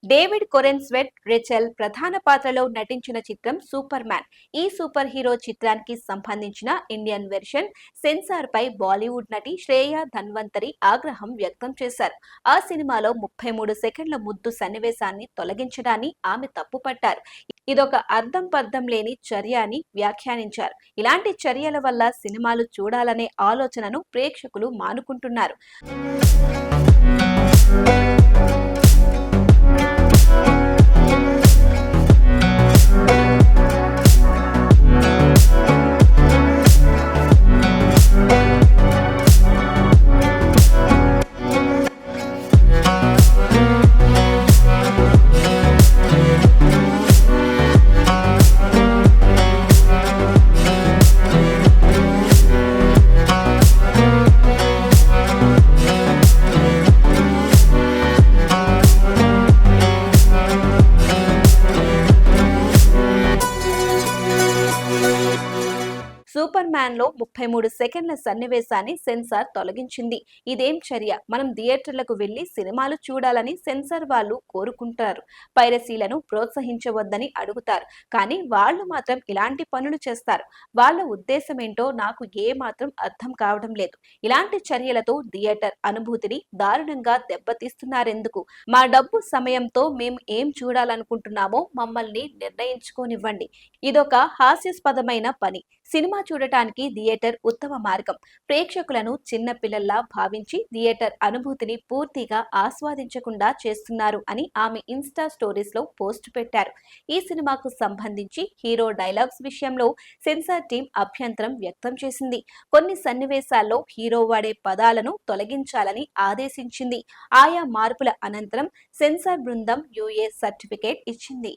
David కొరెన్స్వెట్, రెచెల్ ప్రధాన పాత్రలో నటించిన చిత్రం సూపర్ మ్యాన్. ఈ సూపర్ హీరో చిత్రానికి సంబంధించిన ఇండియన్ వెర్షన్ సెన్సార్ పై బాలీవుడ్ నటి శ్రేయ ధన్వంతరి ఆగ్రహం వ్యక్తం చేశారు. ఆ సినిమాలో 33 సెకండ్ల ముద్దు సన్నివేశాన్ని తొలగించడాన్ని ఆమె తప్పుపట్టారు. ఇదొక అర్థం పర్థం లేని చర్య అని వ్యాఖ్యానించారు. ఇలాంటి చర్యల వల్ల సినిమాలు చూడాలనే ఆలోచనను ప్రేక్షకులు మానుకుంటున్నారు. సూపర్ మ్యాన్ లో 33 సెకండ్ల సన్నివేశాన్ని సెన్సార్ తొలగించింది. ఇదేం చర్య? మనం థియేటర్లకు వెళ్లి సినిమాలు చూడాలని సెన్సార్ వాళ్ళు కోరుకుంటారు. పైరసీలను ప్రోత్సహించవద్దని అడుగుతారు. కానీ వాళ్ళు మాత్రం ఇలాంటి పనులు చేస్తారు. వాళ్ళ ఉద్దేశం ఏంటో నాకు ఏ మాత్రం అర్థం కావడం లేదు. ఇలాంటి చర్యలతో థియేటర్ అనుభూతిని దారుణంగా దెబ్బతీస్తున్నారెందుకు? మా డబ్బు సమయంతో మేము ఏం చూడాలనుకుంటున్నామో మమ్మల్ని నిర్ణయించుకోనివ్వండి. ఇదొక హాస్యాస్పదమైన పని. సినిమా చూడటానికి థియేటర్ ఉత్తమ మార్గం. ప్రేక్షకులను చిన్న పిల్లల్లా భావించి థియేటర్ అనుభూతిని పూర్తిగా ఆస్వాదించకుండా చేస్తున్నారు అని ఆమె ఇన్స్టా స్టోరీస్ లో పోస్ట్ పెట్టారు. ఈ సినిమాకు సంబంధించి హీరో డైలాగ్స్ విషయంలో సెన్సార్ టీం అభ్యంతరం వ్యక్తం చేసింది. కొన్ని సన్నివేశాల్లో హీరో వాడే పదాలను తొలగించాలని ఆదేశించింది. ఆయా మార్పుల అనంతరం సెన్సార్ బృందం యూఏ సర్టిఫికేట్ ఇచ్చింది.